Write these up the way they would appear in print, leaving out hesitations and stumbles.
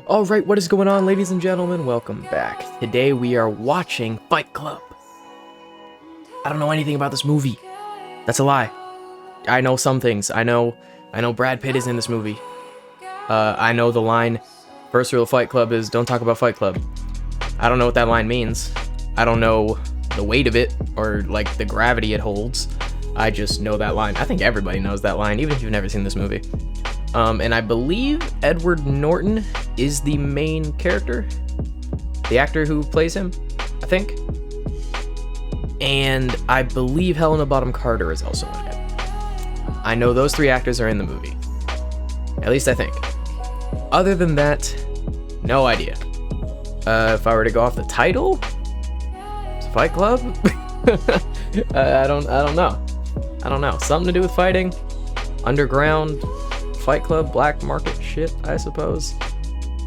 Alright, what is going on, ladies and gentlemen? Welcome back. Today we are watching Fight Club. I don't know anything about this movie. That's a lie. I know some things. I know Brad Pitt is in this movie. I know the line, first rule of Fight Club is don't talk about Fight Club. I don't know what that line means. I don't know the weight of it or like the gravity it holds. I just know that line. I think everybody knows that line, even if you've never seen this movie. And I believe Edward Norton is the main character, the actor who plays him, I think. And I believe Helena Bonham Carter is also in it. I know those three actors are in the movie. At least I think. Other than that, no idea. If I were to go off the title, it's Fight Club? I don't know. I don't know. Something to do with fighting, underground, Fight Club, black market shit, I suppose.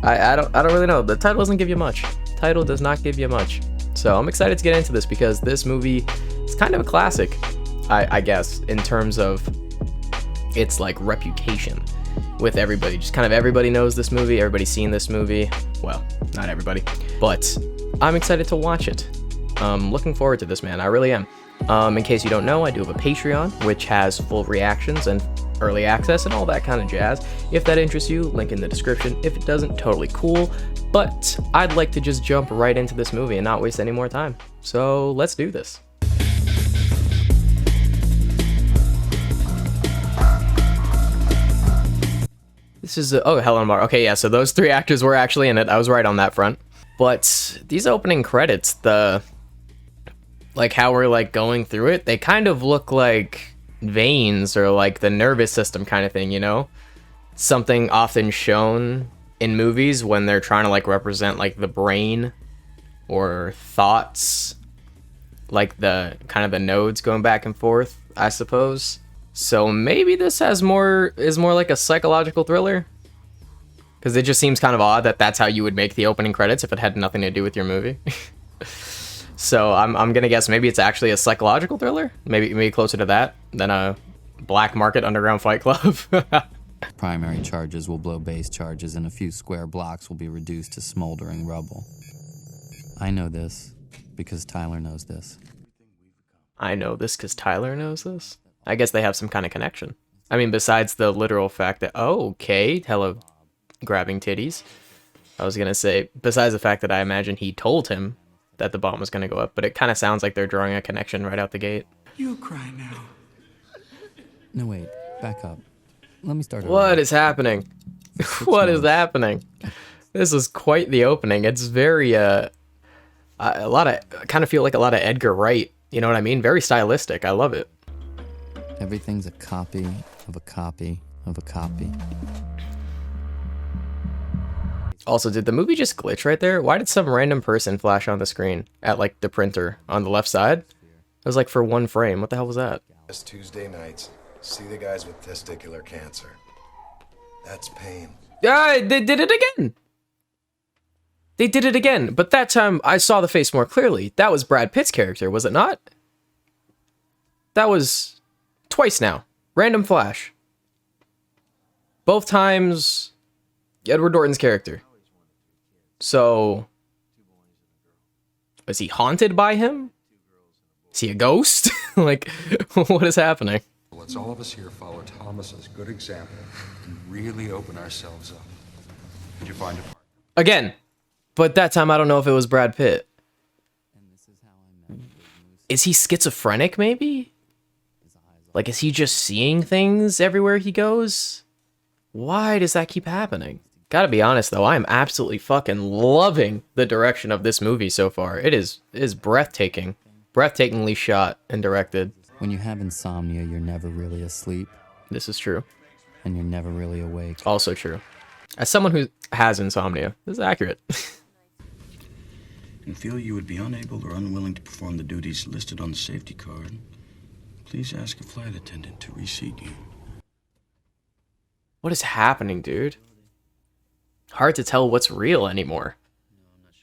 I don't really know. The title doesn't give you much. Title does not give you much. So I'm excited to get into this because this movie is kind of a classic, I guess, in terms of its like reputation with everybody. Just kind of everybody knows this movie. Everybody's seen this movie. Well, not everybody, but I'm excited to watch it. Looking forward to this, man. I really am. In case you don't know, I do have a Patreon, which has full reactions and early access and all that kind of jazz. If that interests you, link in the description. If it doesn't, totally cool. But I'd like to just jump right into this movie and not waste any more time. So let's do this. This is Helen Mar. Okay, yeah, so those three actors were actually in it. I was right on that front. But these opening credits, like how we're like going through it, they kind of look like veins or like the nervous system kind of thing, you know? Something often shown in movies when they're trying to like represent like the brain or thoughts, like the kind of the nodes going back and forth, I suppose. So maybe this is more like a psychological thriller, because it just seems kind of odd that that's how you would make the opening credits if it had nothing to do with your movie. So I'm gonna guess maybe it's actually a psychological thriller, maybe closer to that than a black market underground fight club. Primary charges will blow base charges, and a few square blocks will be reduced to smoldering rubble. I know this because Tyler knows this. I know this because Tyler knows this? I guess they have some kind of connection. I mean, besides the literal fact that, oh, okay, hello, grabbing titties. I was gonna say, besides the fact that I imagine he told him that the bomb was going to go up, but it kind of sounds like they're drawing a connection right out the gate. You cry now. No, wait, back up. Let me start over. What is happening? What is happening? This is quite the opening. It's very, I kind of feel like a lot of Edgar Wright, you know what I mean? Very stylistic. I love it. Everything's a copy of a copy of a copy. Also, did the movie just glitch right there? Why did some random person flash on the screen at like the printer on the left side? It was like for one frame. What the hell was that? It's Tuesday nights. See the guys with testicular cancer. That's pain. Yeah, they did it again. They did it again, but that time I saw the face more clearly. That was Brad Pitt's character, was it not? That was twice now. Random flash. Both times Edward Norton's character. So, is he haunted by him? Is he a ghost? Like, what is happening? Let's all of us here follow Thomas's good example and really open ourselves up. Did you find it? Again, but that time I don't know if it was Brad Pitt. Is he schizophrenic, maybe? Like, is he just seeing things everywhere he goes? Why does that keep happening? Gotta be honest though, I am absolutely fucking loving the direction of this movie so far. It is breathtaking. Breathtakingly shot and directed. When you have insomnia, you're never really asleep. This is true. And you're never really awake. Also true. As someone who has insomnia, this is accurate. And feel you would be unable or unwilling to perform the duties listed on the safety card, please ask a flight attendant to reseat you. What is happening, dude? Hard to tell what's real anymore.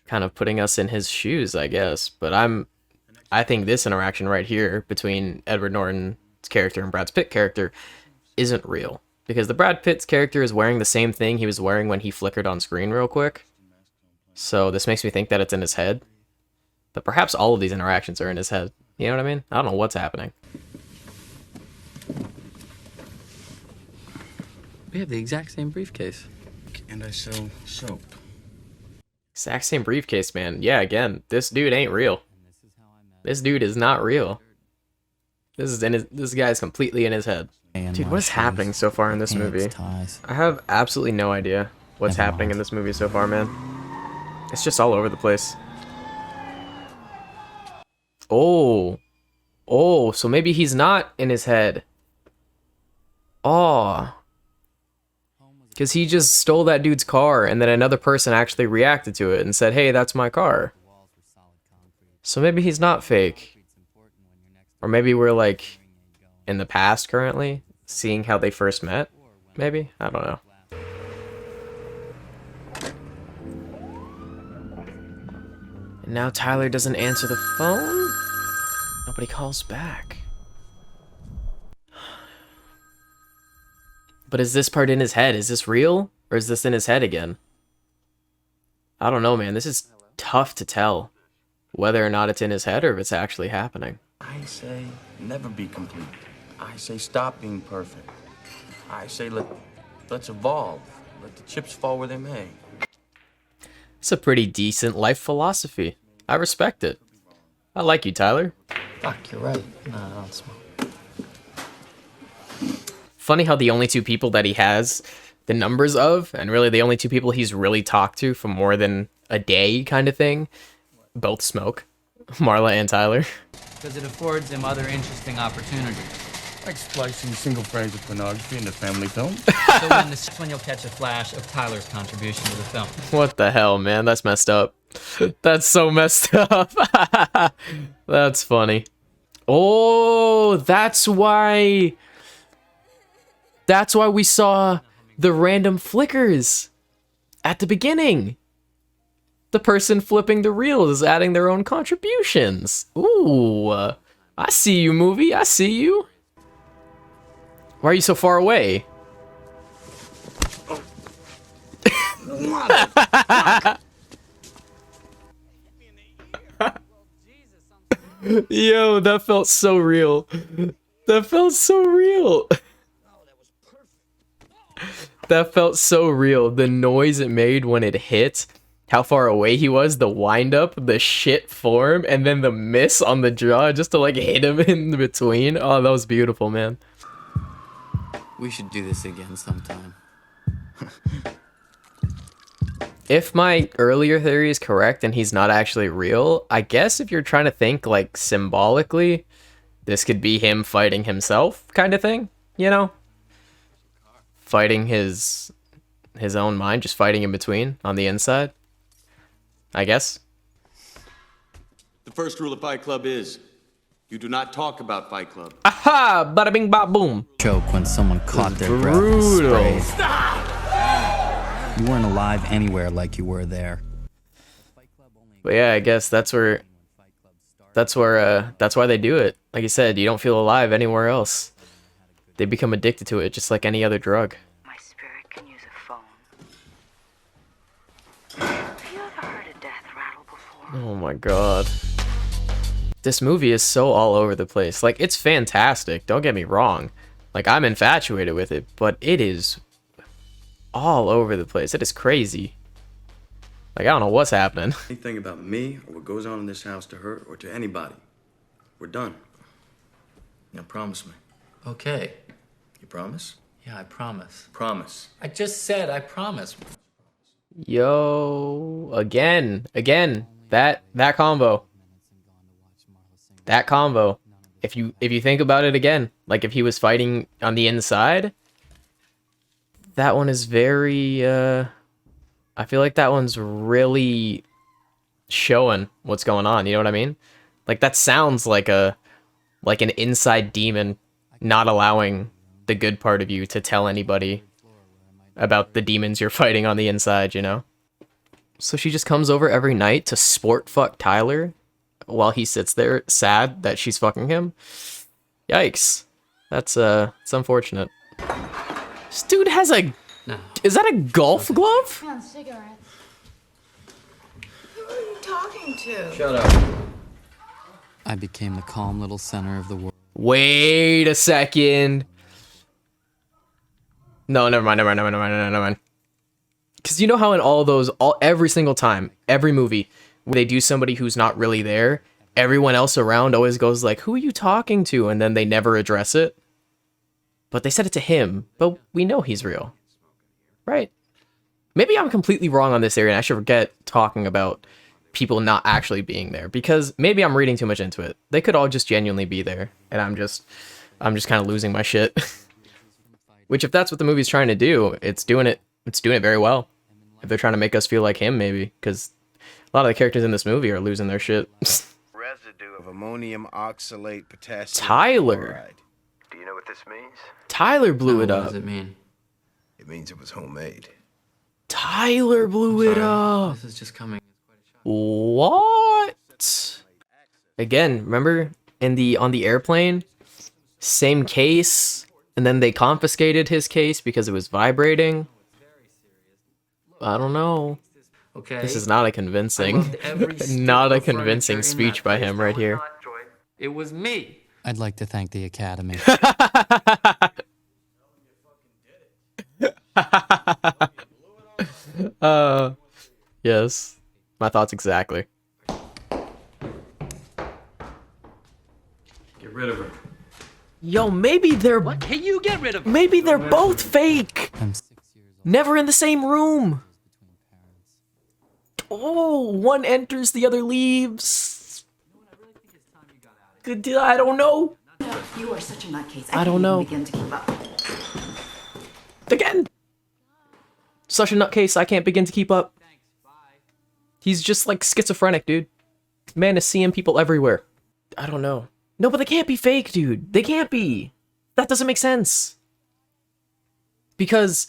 Kind of putting us in his shoes, I guess. But I think this interaction right here between Edward Norton's character and Brad Pitt's character isn't real. Because the Brad Pitt's character is wearing the same thing he was wearing when he flickered on screen real quick. So this makes me think that it's in his head. But perhaps all of these interactions are in his head. You know what I mean? I don't know what's happening. We have the exact same briefcase. And I sell soap. Exact same briefcase, man. Yeah, again, this dude ain't real. This dude is not real. This guy's completely in his head. Dude, what is happening so far in this movie? I have absolutely no idea what's happening in this movie so far, man. It's just all over the place. Oh. Oh, so maybe he's not in his head. Oh. Because he just stole that dude's car, and then another person actually reacted to it and said, hey, that's my car. So maybe he's not fake. Or maybe we're, like, in the past currently, seeing how they first met. Maybe? I don't know. And now Tyler doesn't answer the phone? Nobody calls back. But is this part in his head? Is this real? Or is this in his head again? I don't know, man. This is tough to tell whether or not it's in his head or if it's actually happening. I say never be complete. I say stop being perfect. I say let's evolve. Let the chips fall where they may. It's a pretty decent life philosophy. I respect it. I like you, Tyler. Fuck, you're right. No, I don't smoke. Funny how the only two people that he has the numbers of, and really the only two people he's really talked to for more than a day kind of thing, both smoke. Marla and Tyler. Because it affords him other interesting opportunities. Like splicing single frames of pornography into family film. So when you'll catch a flash of Tyler's contribution to the film. What the hell, man? That's messed up. That's so messed up. That's funny. Oh, that's why we saw the random flickers at the beginning. The person flipping the reel is adding their own contributions. Ooh, I see you, movie. I see you. Why are you so far away? Yo, that felt so real. That felt so real. That felt so real. The noise it made when it hit, how far away he was, the wind up, the shit form, and then the miss on the jaw just to like hit him in between. Oh, that was beautiful, man. We should do this again sometime. If my earlier theory is correct and he's not actually real, I guess if you're trying to think like symbolically, this could be him fighting himself kind of thing, you know? Fighting his own mind, just fighting in between on the inside. I guess. The first rule of Fight Club is you do not talk about Fight Club. Aha! Bada bing bop boom. Choke when someone caught their breath and Brutal. sprayed. You weren't alive anywhere like you were there. But yeah, I guess that's why they do it. Like you said, you don't feel alive anywhere else. They become addicted to it just like any other drug. My spirit can use a phone. Have you ever heard a death rattle before? Oh my god. This movie is so all over the place. Like, it's fantastic, don't get me wrong. Like, I'm infatuated with it, but it is all over the place. It is crazy. Like, I don't know what's happening. Anything about me or what goes on in this house to her or to anybody, we're done. Now promise me. Okay. You promise? Yeah, I promise. Promise. I just said I promise. Yo, again, that combo. That combo. If you think about it again, like if he was fighting on the inside, that one is very I feel like that one's really showing what's going on, you know what I mean? Like that sounds like an inside demon not allowing the good part of you to tell anybody about the demons you're fighting on the inside, you know? So she just comes over every night to sport fuck Tyler while he sits there sad that she's fucking him. Yikes. That's it's unfortunate. This dude has a... No. Is that a golf glove? On cigarettes. Who are you talking to? Shut up. I became the calm little center of the world. Wait a second. No, never mind. Because you know how in all those, every single time, every movie, when they do somebody who's not really there, everyone else around always goes like, who are you talking to? And then they never address it. But they said it to him, but we know he's real. Right? Maybe I'm completely wrong on this area and I should forget talking about people not actually being there, because maybe I'm reading too much into it. They could all just genuinely be there, and I'm just kind of losing my shit. Which, if that's what the movie's trying to do, it's doing it very well. If they're trying to make us feel like him, maybe, because a lot of the characters in this movie are losing their shit. Residue of ammonium oxalate potassium Tyler. chloride. Do you know what this means? Tyler blew it What up. does it mean? It means it was homemade. Tyler blew it up. This is just coming. What? Again, remember on the airplane, same case, and then they confiscated his case because it was vibrating. I don't know. Okay. This is not a convincing, not a convincing speech by him right here. It was me. I'd like to thank the Academy. Yes. My thoughts exactly. Get rid of her. Yo, maybe they're... What can you get rid of? Maybe they're both fake. I'm 6 years old. Never in the same room. Oh, one enters, the other leaves. Good deal. I don't know. You are such a nutcase. I don't know. Begin to keep up. Again. Such a nutcase, I can't begin to keep up. He's just like schizophrenic, dude. Man is seeing people everywhere. I don't know. No, but they can't be fake, dude. They can't be. That doesn't make sense. Because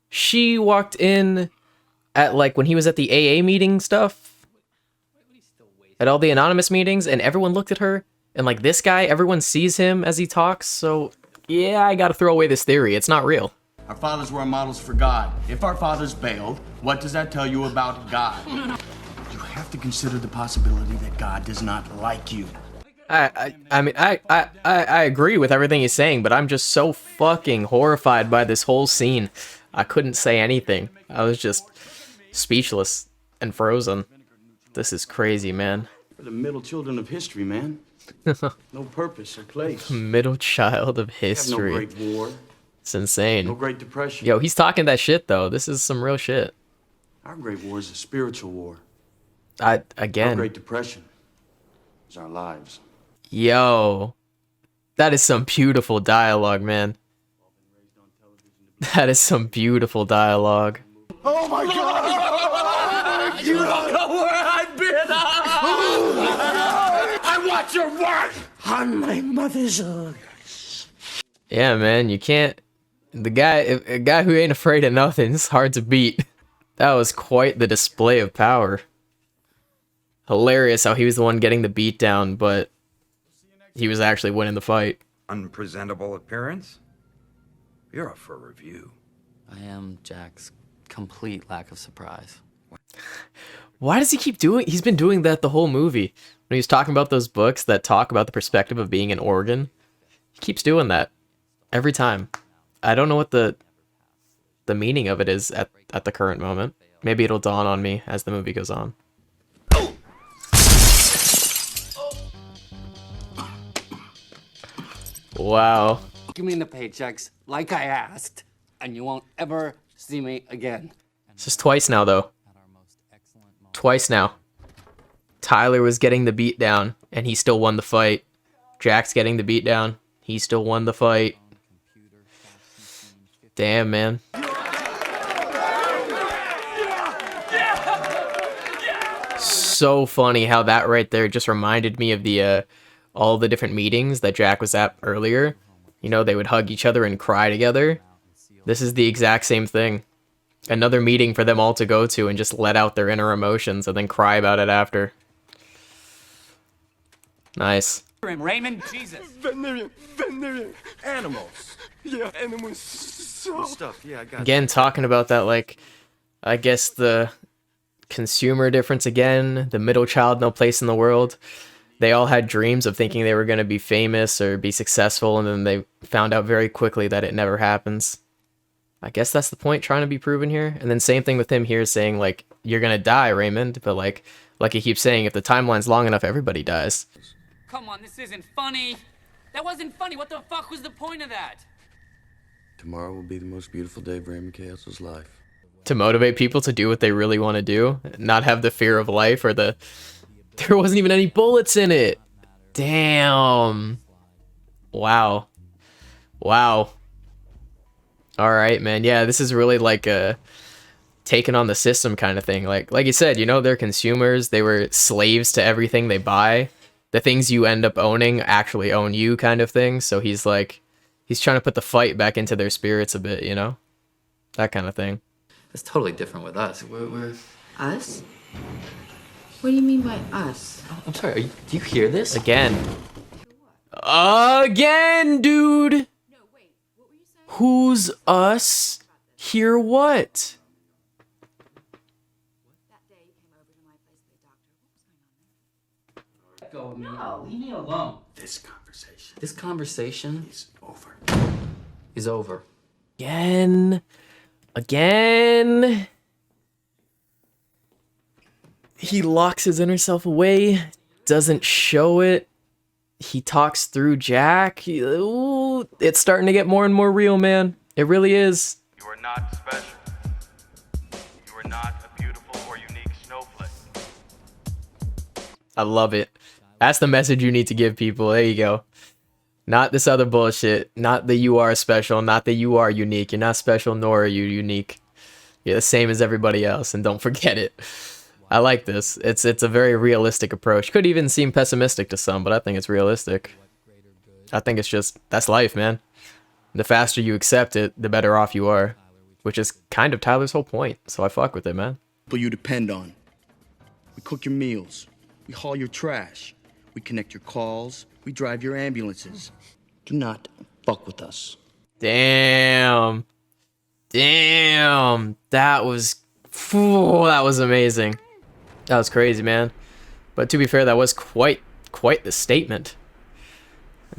she walked in at like when he was at the AA meeting stuff. At all the anonymous meetings, and everyone looked at her. And like this guy, everyone sees him as he talks. So yeah, I gotta throw away this theory. It's not real. Our fathers were models for God. If our fathers bailed, what does that tell you about God? You have to consider the possibility that God does not like you. I mean, I agree with everything he's saying, but I'm just so fucking horrified by this whole scene. I couldn't say anything. I was just speechless and frozen. This is crazy, man. We're the middle children of history, man. No purpose or place. Middle child of We have history. no great war, It's insane. no great depression. Yo, he's talking that shit though. This is some real shit. Our great war is a spiritual war. Our Our great depression is our lives. Yo, that is some beautiful dialogue, man. That is some beautiful dialogue. Oh my God! You don't know where I've been! I watch your work on my mother's orders. Yeah, man, you can't. A guy who ain't afraid of nothing is hard to beat. That was quite the display of power. Hilarious how he was the one getting the beat down, but he was actually winning the fight. Unpresentable appearance? You're up for review. I am Jack's complete lack of surprise. Why does he keep doing? He's been doing that the whole movie. When he's talking about those books that talk about the perspective of being an organ, he keeps doing that every time. I don't know what the meaning of it is at the current moment. Maybe it'll dawn on me as the movie goes on. Wow. Give me the paychecks like I asked, and you won't ever see me again. It's just twice now, though. Twice now. Tyler was getting the beat down, and he still won the fight. Jack's getting the beat down. He still won the fight. Damn, man. So funny how that right there just reminded me of the all the different meetings that Jack was at earlier. You know, they would hug each other and cry together. This is the exact same thing. Another meeting for them all to go to and just let out their inner emotions and then cry about it after. Nice. Raymond, Jesus. Veterinarian. Animals. Yeah, animals. Stuff. Yeah, I got Again, talking about that, like, I guess the consumer difference again, the middle child, no place in the world. They all had dreams of thinking they were going to be famous or be successful, and then they found out very quickly that it never happens. I guess that's the point trying to be proven here. And then same thing with him here saying, like, you're going to die, Raymond. But like he keeps saying, if the timeline's long enough, everybody dies. Come on, this isn't funny. That wasn't funny. What the fuck was the point of that? Tomorrow will be the most beautiful day of Raymond Castle's life. To motivate people to do what they really want to do, not have the fear of life or the... There wasn't even any bullets in it. Damn. Wow. Wow. All right, man. Yeah, this is really like a taking on the system kind of thing. Like you said, you know, they're consumers. They were slaves to everything they buy. The things you end up owning actually own you kind of thing. So he's like, he's trying to put the fight back into their spirits a bit, you know? That kind of thing. It's totally different with us. We're... Us? What do you mean by us? I'm sorry, do you hear this? Again. Again, dude! Who's us? Hear what? Go of me. No, leave me alone. This conversation. This conversation is over. Is over. Again. Again. He locks his inner self away, doesn't show it. He talks through Jack. Ooh, it's starting to get more and more real, man. It really is. You are not special. You are not a beautiful or unique snowflake. I love it. That's the message you need to give people. There you go. Not this other bullshit. Not that you are special. Not that you are unique. You're not special, nor are you unique. You're the same as everybody else, and don't forget it. I like this. It's a very realistic approach. Could even seem pessimistic to some, but I think it's realistic. I think it's just, that's life, man. The faster you accept it, the better off you are. Which is kind of Tyler's whole point, so I fuck with it, man. People you depend on. We cook your meals. We haul your trash. We connect your calls. We drive your ambulances. Do not fuck with us. Damn. Damn. That was amazing. That was crazy, man. But to be fair, that was quite the statement.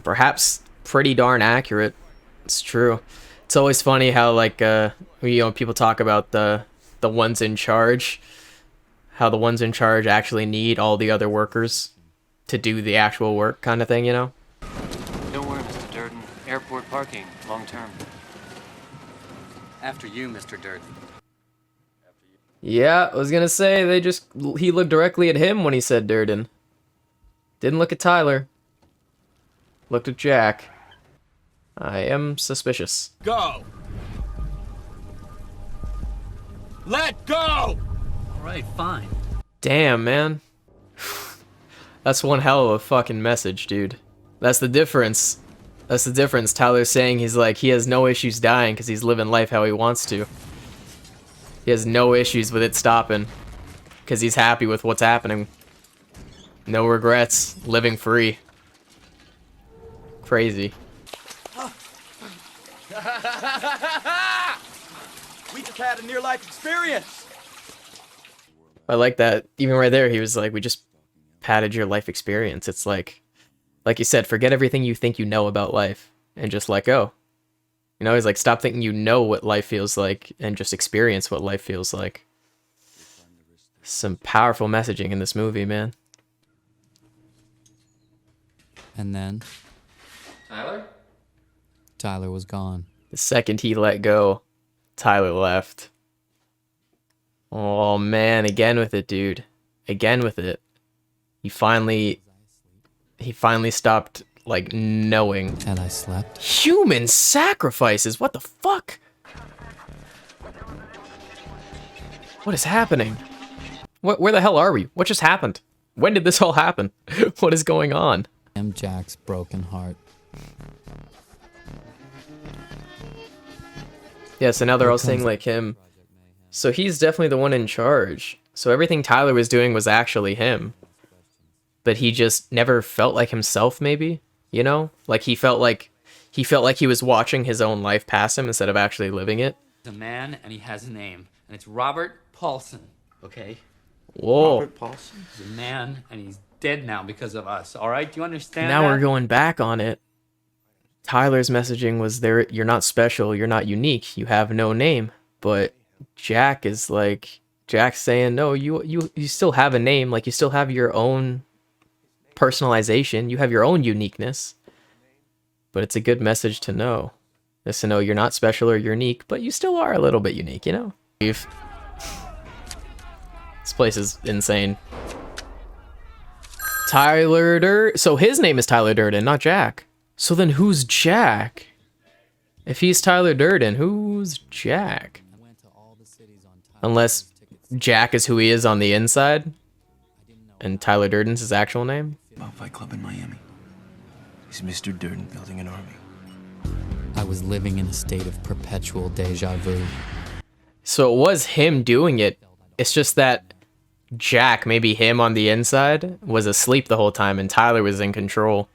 Perhaps pretty darn accurate. It's true. It's always funny how, like, you know, people talk about the ones in charge, how the ones in charge actually need all the other workers to do the actual work kind of thing, you know? Don't worry, Mr. Durden. Airport parking, long term. After you, Mr. Durden. Yeah, I was gonna say, he looked directly at him when he said Durden. Didn't look at Tyler. Looked at Jack. I am suspicious. Go! Let go! All right, fine. Damn, man. That's one hell of a fucking message, dude. That's the difference. That's the difference. Tyler's saying he has no issues dying because he's living life how he wants to. He has no issues with it stopping because he's happy with what's happening. No regrets. Living free. Crazy. We just had a near-life experience. I like that. Even right there, he was like, we just padded your life experience. It's like you said, forget everything you think you know about life and just let go. You know, he's like, stop thinking you know what life feels like and just experience what life feels like. Some powerful messaging in this movie, man. And then Tyler was gone. The second he let go, Tyler left. Oh man, again with it, dude. Again with it. He finally stopped, like, knowing. And I slept. Human sacrifices? What the fuck? What is happening? Where the hell are we? What just happened? When did this all happen? What is going on? I'm Jack's broken heart. Yeah, so now they're all saying, like, him. So he's definitely the one in charge. So everything Tyler was doing was actually him. but he just never felt like himself, maybe, you know? Like he felt like he was watching his own life pass him instead of actually living it. He's a man and he has a name, and it's Robert Paulson, okay? Whoa. Robert Paulson is a man and he's dead now because of us, all right? Do you understand Now that? we're going back on it. Tyler's messaging was there, you're not special, you're not unique, you have no name. But Jack's saying, no, you still have a name, like you still have your own personalization, you have your own uniqueness. But it's a good message to know. Is to know you're not special or unique, but you still are a little bit unique, you know? This place is insane. Tyler Durden. So his name is Tyler Durden, not Jack. So then who's Jack? If he's Tyler Durden, who's Jack? Unless Jack is who he is on the inside, and Tyler Durden's his actual name? About Fight Club in Miami. Is Mr. Durden building an army? I was living in a state of perpetual deja vu. So it was him doing it. It's just that Jack, maybe him on the inside, was asleep the whole time and Tyler was in control.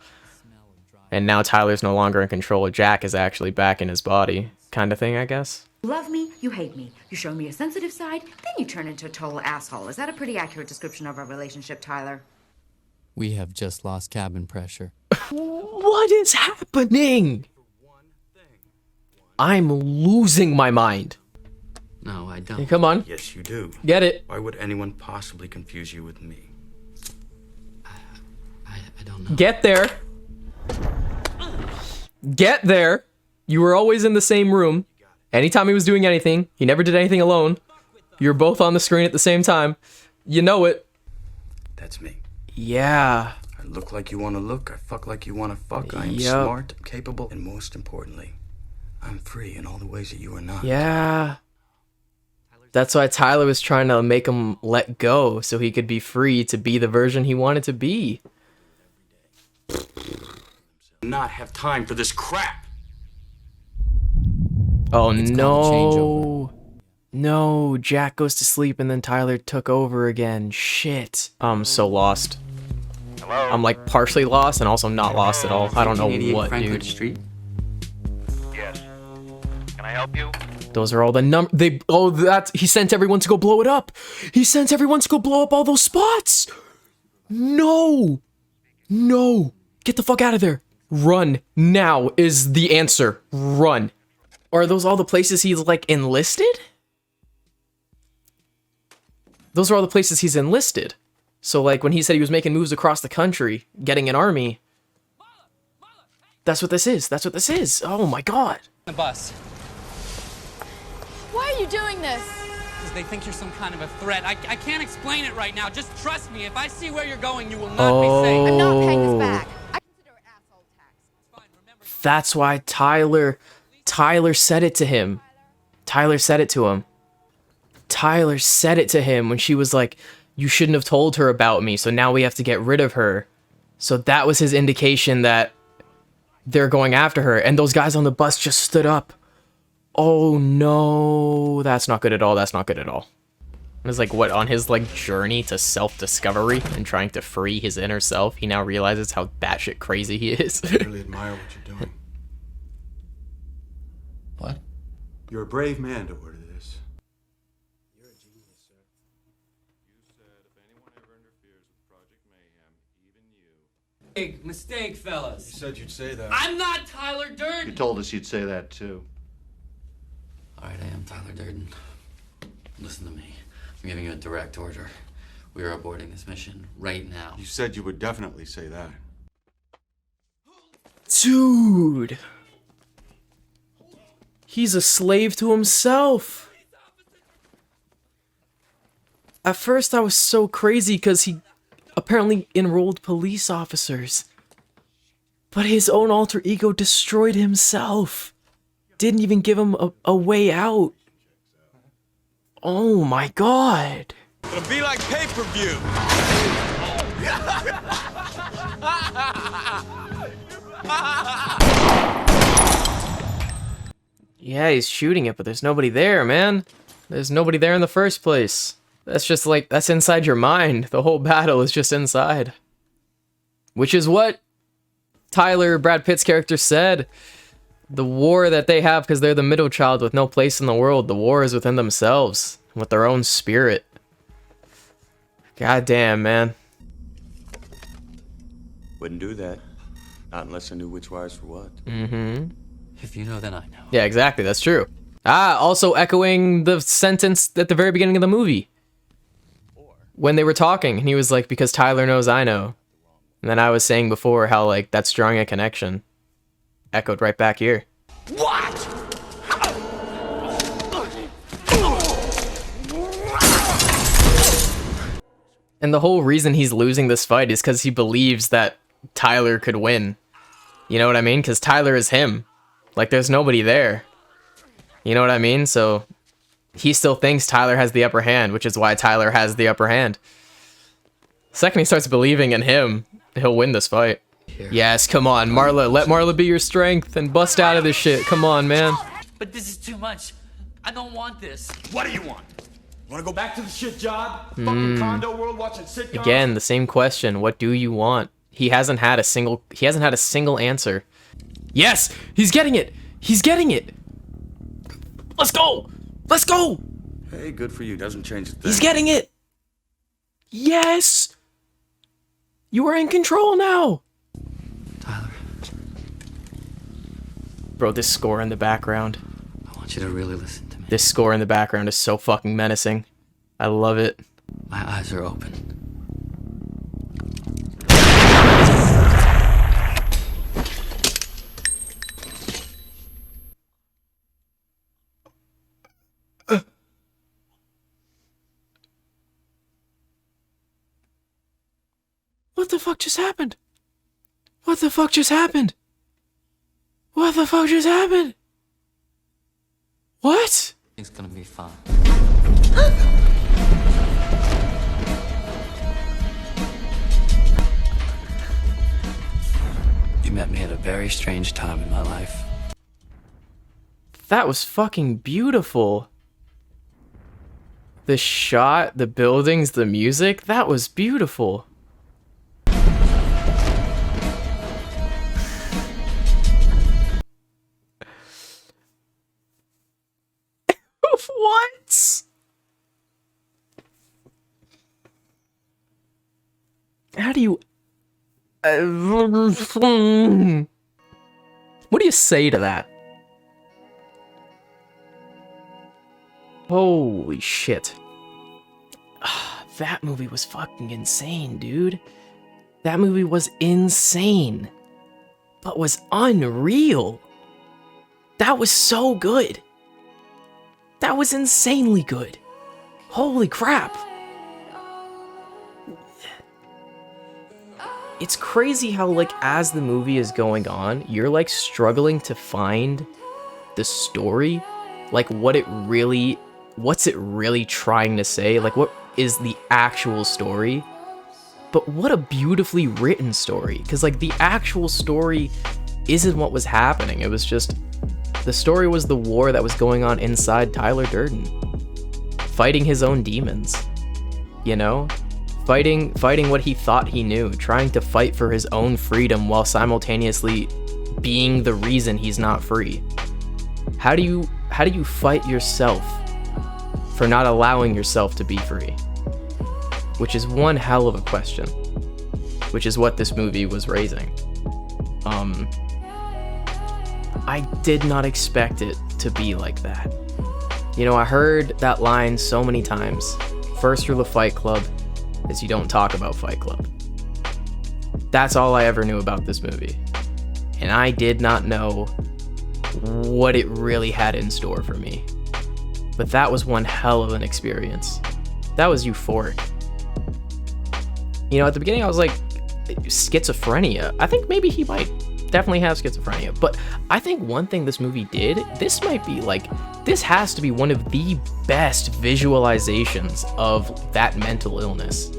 And now Tyler's no longer in control. Jack is actually back in his body, kind of thing, I guess. You love me, you hate me. You show me a sensitive side, then you turn into a total asshole. Is that a pretty accurate description of our relationship, Tyler? We have just lost cabin pressure. What is happening? I'm losing my mind. No, I don't. Hey, come on. Yes, you do. Get it. Why would anyone possibly confuse you with me? I don't know. Get there. Get there. You were always in the same room. Anytime he was doing anything, he never did anything alone. You're both on the screen at the same time. You know it. That's me. Yeah. I look like you want to look. I fuck like you want to fuck. I am Yep. smart, capable, and most importantly, I'm free in all the ways that you are not. Yeah. That's why Tyler was trying to make him let go so he could be free to be the version he wanted to be. Not have time for this crap. Oh It's called a no. No, Jack goes to sleep and then Tyler took over again. Shit. I'm so lost. Hello? I'm like partially lost and also not lost at all. I don't know 1988 what, Franklin dude. Street. Yes. Can I help you? Those are all the he sent everyone to go blow it up. He sent everyone to go blow up all those spots. No. No. Get the fuck out of there. Run now is the answer. Run. Or are those all the places he's like enlisted? Those are all the places he's enlisted. So like when he said he was making moves across the country, getting an army. That's what this is. That's what this is. Oh my god. The bus. Why are you doing this? Because they think you're some kind of a threat. I can't explain it right now. Just trust me. If I see where you're going, you will not be safe. I'm not paying this back. I consider it asshole tax. That's why Tyler said it to him. Tyler said it to him. Tyler said it to him when she was like, you shouldn't have told her about me, so now we have to get rid of her. So that was his indication that they're going after her, and those guys on the bus just stood up. Oh no, that's not good at all, that's not good at all. It was like, what, on his like journey to self-discovery and trying to free his inner self, he now realizes how batshit crazy he is. I really admire what you're doing. What? You're a brave man to order this. You're a genius, sir. You said if anyone ever interferes with Project Mayhem, even you. Big mistake, fellas. You said you'd say that. I'm not Tyler Durden. You told us you'd say that too. All right, I am Tyler Durden. Listen to me. I'm giving you a direct order. We are aborting this mission right now. You said you would definitely say that. Dude. He's a slave to himself. At first I was so crazy because he apparently enrolled police officers. But his own alter ego destroyed himself. Didn't even give him a way out. Oh my god. It'll be like pay-per-view. Yeah, he's shooting it, but there's nobody there, man. There's nobody there in the first place. That's just like, that's inside your mind. The whole battle is just inside. Which is what Tyler, Brad Pitt's character, said. The war that they have because they're the middle child with no place in the world. The war is within themselves, with their own spirit. God damn, man. Wouldn't do that. Not unless I knew which wires for what. Mm-hmm. If you know, then I know. Yeah, exactly. That's true. Also echoing the sentence at the very beginning of the movie. When they were talking, and he was like, because Tyler knows I know. And then I was saying before how, like, that's drawing a connection. Echoed right back here. What? And the whole reason he's losing this fight is because he believes that Tyler could win. You know what I mean? Because Tyler is him. Like, there's nobody there. You know what I mean? So he still thinks Tyler has the upper hand, which is why Tyler has the upper hand. The second he starts believing in him, he'll win this fight. Yes, come on, Marla. Let Marla be your strength and bust out of this shit. Come on, man. But this is too much. I don't want this. What do you want? Want to go back to the shit job? Fucking condo world watching sitcoms? Again, the same question. What do you want? He hasn't had a single answer. Yes, he's getting it. He's getting it. Let's go. Let's go. Hey, good for you. Doesn't change a thing. He's getting it. Yes. You are in control now. Tyler. Bro, this score in the background. I want you to really listen to me. This score in the background is so fucking menacing. I love it. My eyes are open. What the fuck just happened? What the fuck just happened? What the fuck just happened? What? It's gonna be fine. You met me at a very strange time in my life. That was fucking beautiful. The shot, the buildings, the music, that was beautiful. What? How do you... What do you say to that? Holy shit. That movie was fucking insane, dude. That movie was insane. But was unreal. That was so good. That was insanely good. Holy crap. It's crazy how, like, as the movie is going on, you're, like, struggling to find the story. Like, what's it really trying to say? Like, what is the actual story? But what a beautifully written story. Because, like, the actual story isn't what was happening. It was just... The story was the war that was going on inside Tyler Durden. Fighting his own demons. You know? Fighting what he thought he knew. Trying to fight for his own freedom while simultaneously being the reason he's not free. How do you fight yourself for not allowing yourself to be free? Which is one hell of a question. Which is what this movie was raising. I did not expect it to be like that. You know, I heard that line so many times. First rule of Fight Club is you don't talk about Fight Club. That's all I ever knew about this movie. And I did not know what it really had in store for me. But that was one hell of an experience. That was euphoric. You know, at the beginning I was like, schizophrenia. I think maybe he might definitely have schizophrenia. But I think one thing this movie did, this has to be one of the best visualizations of that mental illness.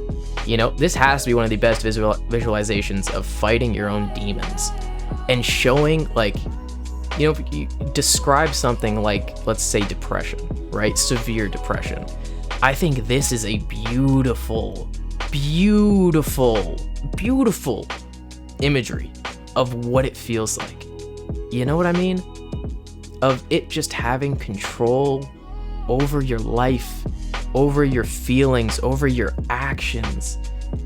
You know, this has to be one of the best visualizations of fighting your own demons. And showing, like, you know, if you describe something like, let's say, depression, right? Severe depression. I think this is a beautiful, beautiful, beautiful imagery of what it feels like. You know what I mean? Of it just having control over your life, over your feelings, over your actions.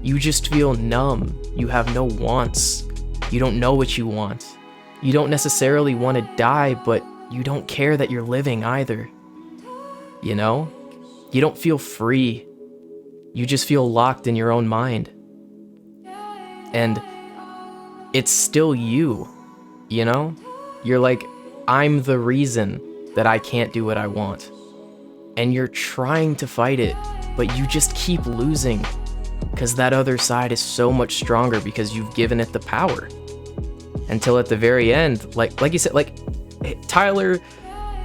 You just feel numb. You have no wants. You don't know what you want. You don't necessarily want to die, but you don't care that you're living either. You know? You don't feel free. You just feel locked in your own mind. And it's still you, you know? You're like, I'm the reason that I can't do what I want. And you're trying to fight it, but you just keep losing because that other side is so much stronger because you've given it the power. Until at the very end, like you said, like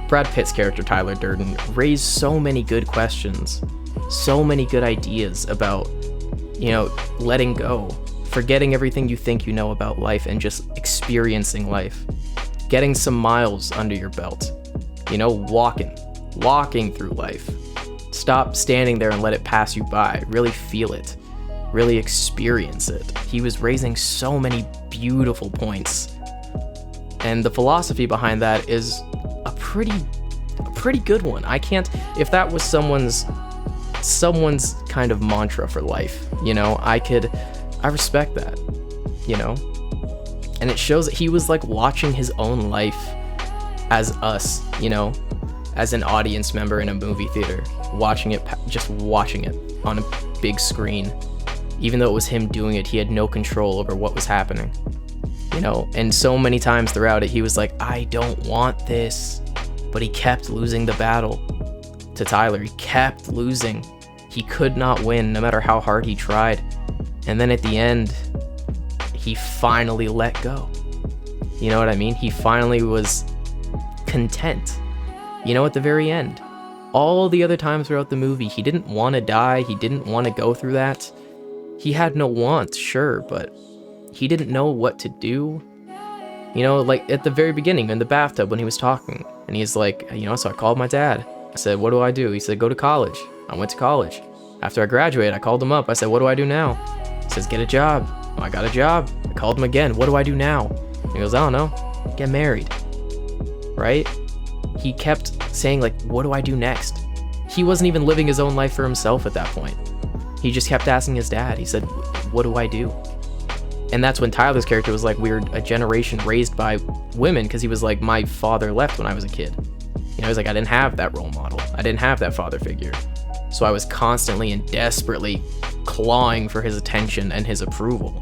Brad Pitt's character, Tyler Durden, raised so many good questions, so many good ideas about, you know, letting go, forgetting everything you think you know about life and just experiencing life, getting some miles under your belt, you know, walking through life. Stop standing there and let it pass you by. Really feel it. Really experience it. He was raising so many beautiful points. And the philosophy behind that is a pretty good one. I can't, if that was someone's kind of mantra for life, you know, I respect that, you know? And it shows that he was like watching his own life as us, you know, as an audience member in a movie theater, just watching it on a big screen. Even though it was him doing it, he had no control over what was happening, you know? And so many times throughout it, he was like, I don't want this. But he kept losing the battle to Tyler. He kept losing. He could not win no matter how hard he tried. And then at the end, he finally let go. You know what I mean? He finally was content. You know, at the very end. All the other times throughout the movie, he didn't want to die. He didn't want to go through that. He had no wants, sure, but he didn't know what to do. You know, like at the very beginning in the bathtub when he was talking, and he's like, you know, so I called my dad. I said, what do I do? He said, go to college. I went to college. After I graduated, I called him up. I said, what do I do now? He says, get a job. Oh, I got a job. I called him again. What do I do now? He goes, I don't know. Get married. Right? He kept saying, like, what do I do next? He wasn't even living his own life for himself at that point. He just kept asking his dad. He said, what do I do? And that's when Tyler's character was like, we're a generation raised by women, because he was like, my father left when I was a kid. You know, he's like, I didn't have that role model. I didn't have that father figure. So I was constantly and desperately clawing for his attention and his approval.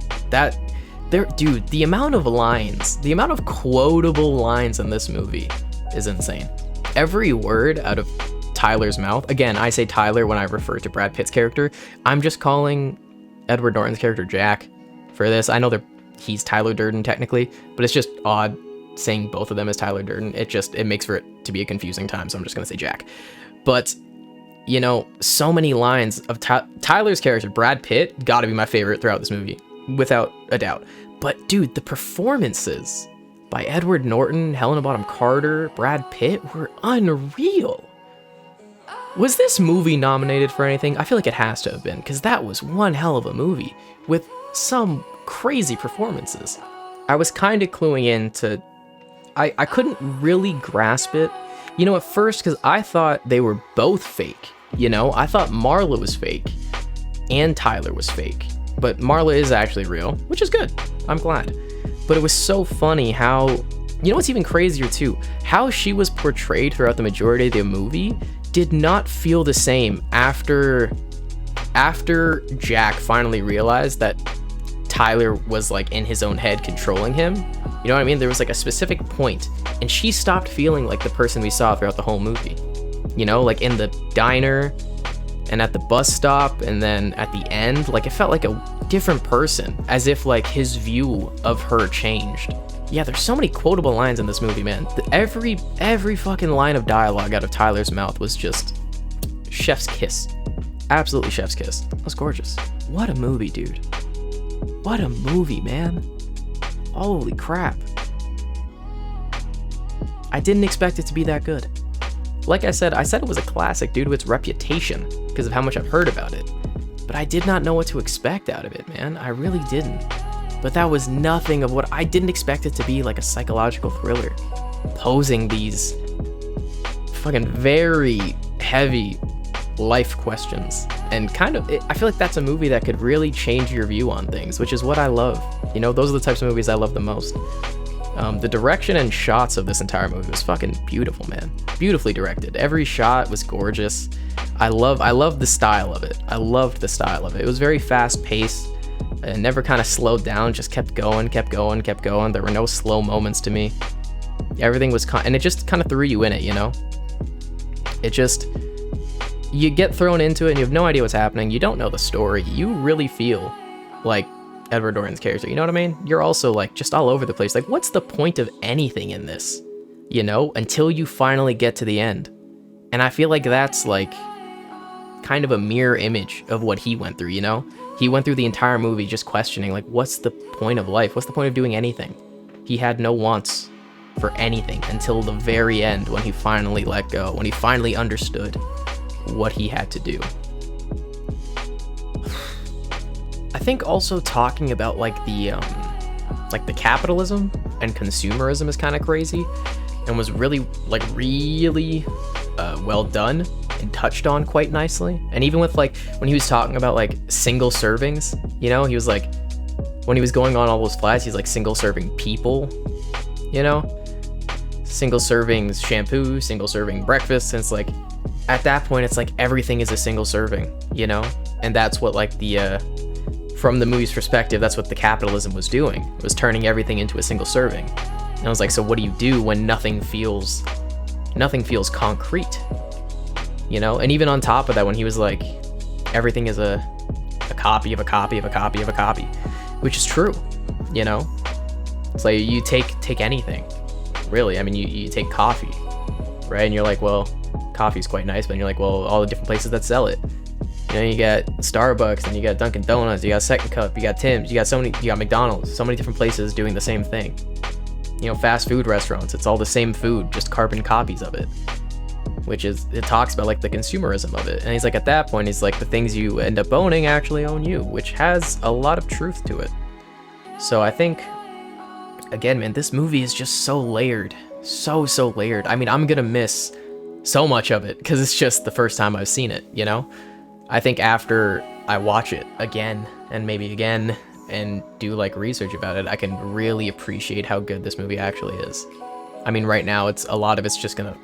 Dude, the amount of lines, the amount of quotable lines in this movie is insane. Every word out of Tyler's mouth, again, I say Tyler when I refer to Brad Pitt's character. I'm just calling Edward Norton's character Jack for this. I know he's Tyler Durden technically, but it's just odd saying both of them as Tyler Durden. It makes for it to be a confusing time, so I'm just gonna say Jack. But, you know, so many lines of Tyler's character, Brad Pitt, gotta be my favorite throughout this movie, without a doubt. But dude, the performances by Edward Norton, Helena Bonham Carter, Brad Pitt were unreal. Was this movie nominated for anything? I feel like it has to have been, because that was one hell of a movie with some crazy performances. I was kind of cluing in to... I couldn't really grasp it, you know, at first, because I thought they were both fake, you know? I thought Marla was fake and Tyler was fake, but Marla is actually real, which is good. I'm glad. But it was so funny how... You know what's even crazier, too? How she was portrayed throughout the majority of the movie did not feel the same after Jack finally realized that Tyler was like in his own head controlling him. You know what I mean? There was like a specific point, and she stopped feeling like the person we saw throughout the whole movie. You know, like in the diner and at the bus stop and then at the end, like it felt like a different person, as if like his view of her changed. Yeah, there's so many quotable lines in this movie, man. Every fucking line of dialogue out of Tyler's mouth was just chef's kiss. Absolutely chef's kiss. That was gorgeous. What a movie, dude. What a movie, man. Holy crap. I didn't expect it to be that good. Like I said it was a classic due to its reputation because of how much I've heard about it. But I did not know what to expect out of it, man. I really didn't. but that was nothing of what I didn't expect it to be, like a psychological thriller, posing these fucking very heavy life questions. And kind of, I feel like that's a movie that could really change your view on things, which is what I love. You know, those are the types of movies I love the most. The direction and shots of this entire movie was fucking beautiful, man. Beautifully directed. Every shot was gorgeous. I love the style of it. I loved the style of it. It was very fast paced. It never kind of slowed down, just kept going. There were no slow moments to me. Everything was, and it just kind of threw you in it, you know? It just, you get thrown into it and you have no idea what's happening. You don't know the story. You really feel like Edward Norton's character, you know what I mean? You're also like just all over the place. Like, what's the point of anything in this? You know, until you finally get to the end. And I feel like that's like kind of a mirror image of what he went through, you know? He went through the entire movie just questioning, like, what's the point of life? What's the point of doing anything? He had no wants for anything until the very end, when he finally let go, when he finally understood what he had to do. I think also talking about like the capitalism and consumerism is kind of crazy, and was really well done and touched on quite nicely. And even with like when he was talking about like single servings, you know, he was like, when he was going on all those flights, he's like single serving people, you know, single serving shampoo, single serving breakfast. And it's like, at that point, it's like everything is a single serving, you know? And that's what like from the movie's perspective, that's what the capitalism was doing. It was turning everything into a single serving. And I was like, so what do you do when nothing feels concrete? You know? And even on top of that, when he was like, everything is a copy of a copy of a copy of a copy, which is true, you know? It's like you take anything, really. I mean, you take coffee, right? And you're like, well, coffee's quite nice, but then you're like, well, all the different places that sell it. You know, you got Starbucks, and you got Dunkin' Donuts, you got Second Cup, you got Tim's, you got McDonald's, so many different places doing the same thing. You know, fast food restaurants, it's all the same food, just carbon copies of it. Which is, it talks about like the consumerism of it. And he's like, at that point, he's like, the things you end up owning actually own you, which has a lot of truth to it. So I think, again, man, this movie is just so layered. So layered. I mean, I'm gonna miss so much of it because it's just the first time I've seen it, you know? I think after I watch it again and maybe again and do like research about it, I can really appreciate how good this movie actually is. I mean, right now, a lot of it's just gonna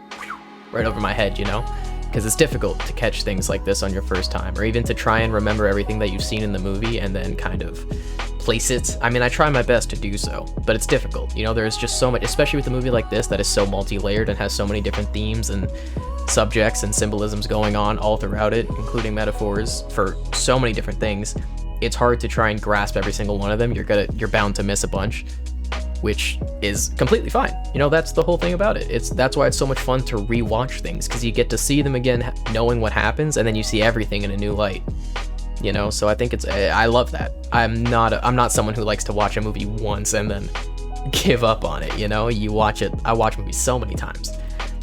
right over my head, you know? Because it's difficult to catch things like this on your first time, or even to try and remember everything that you've seen in the movie and then kind of place it. I mean, I try my best to do so, but it's difficult. You know, there's just so much, especially with a movie like this that is so multi-layered and has so many different themes and subjects and symbolisms going on all throughout it, including metaphors for so many different things. It's hard to try and grasp every single one of them. You're bound to miss a bunch, which is completely fine. You know, that's the whole thing about it. That's why it's so much fun to rewatch things, because you get to see them again knowing what happens, and then you see everything in a new light. You know, so I think I love that. I'm not someone who likes to watch a movie once and then give up on it, you know? You watch it. I watch movies so many times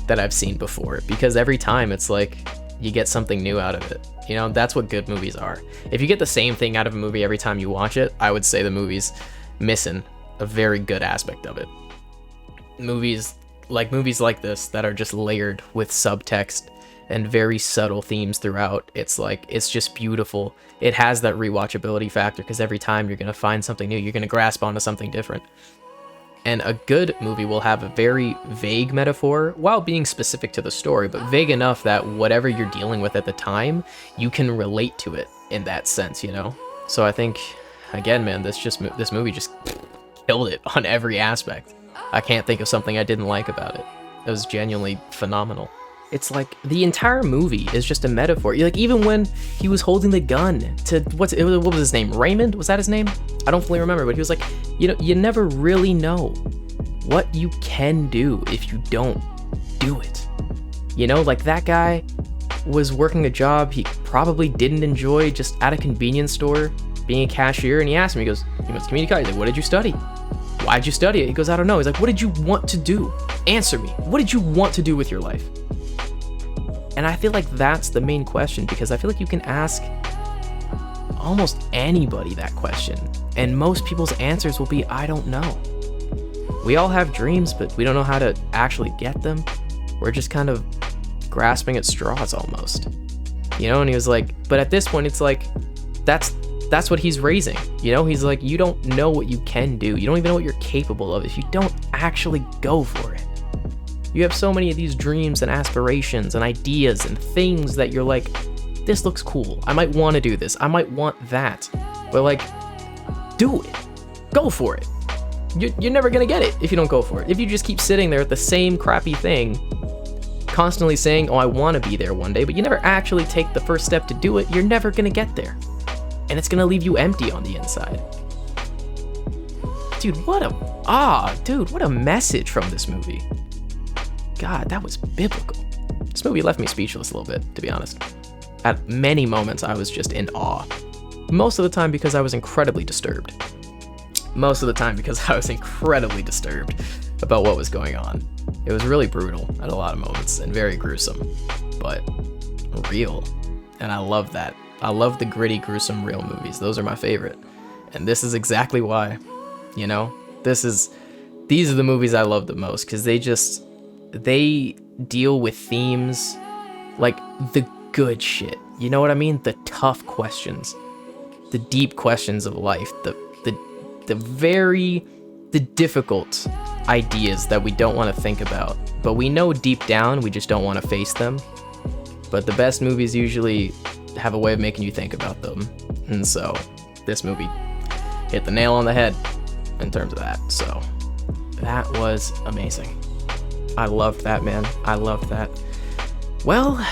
that I've seen before, because every time it's like you get something new out of it. You know, that's what good movies are. If you get the same thing out of a movie every time you watch it, I would say the movie's missing a very good aspect of it. Movies like this that are just layered with subtext and very subtle themes throughout, it's just beautiful. It has that rewatchability factor, because every time you're gonna find something new, you're gonna grasp onto something different. And a good movie will have a very vague metaphor while being specific to the story, but vague enough that whatever you're dealing with at the time, you can relate to it in that sense, you know? So I think, again, man, this movie just killed it on every aspect. I can't think of something I didn't like about it. It was genuinely phenomenal. It's like the entire movie is just a metaphor. Like, even when he was holding the gun to what was his name? Raymond? Was that his name? I don't fully remember, but he was like, you know, you never really know what you can do if you don't do it. You know, like that guy was working a job he probably didn't enjoy, just at a convenience store, being a cashier, and he asked him, he goes, community college. He's like, what did you study? Why'd you study it? He goes, I don't know. He's like, what did you want to do? Answer me. What did you want to do with your life? And I feel like that's the main question, because I feel like you can ask almost anybody that question, And most people's answers will be, I don't know. We all have dreams, but we don't know how to actually get them. We're just kind of grasping at straws almost. You know, and he was like, but at this point, it's like, that's what he's raising. You know, he's like, you don't know what you can do. You don't even know what you're capable of if you don't actually go for it. You have so many of these dreams and aspirations and ideas and things that you're like, this looks cool. I might want to do this. I might want that. But like, do it. Go for it. You're never going to get it if you don't go for it. If you just keep sitting there at the same crappy thing, constantly saying, oh, I want to be there one day, but you never actually take the first step to do it, you're never going to get there. And it's going to leave you empty on the inside. Dude, what a message from this movie. God, that was biblical. This movie left me speechless a little bit, to be honest. At many moments, I was just in awe. Most of the time because I was incredibly disturbed. Most of the time because I was incredibly disturbed about what was going on. It was really brutal at a lot of moments and very gruesome, but real. And I love that. I love the gritty, gruesome, real movies. Those are my favorite. And this is exactly why, you know? These are the movies I love the most, because they deal with themes like the good shit. You know what I mean? The tough questions. The deep questions of life. The difficult ideas that we don't want to think about. But we know deep down we just don't want to face them. But the best movies usually have a way of making you think about them. And so this movie hit the nail on the head in terms of that. So that was amazing. I loved that, man. I loved that. Well,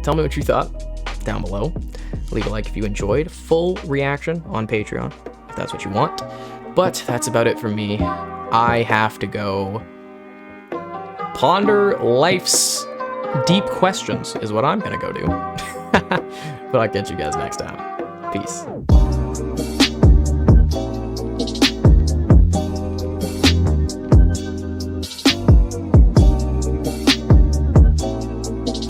tell me what you thought down below. Leave a like if you enjoyed. Full reaction on Patreon if that's what you want. But that's about it for me. I have to go ponder life's deep questions is what I'm gonna go do. But I'll catch you guys next time. Peace.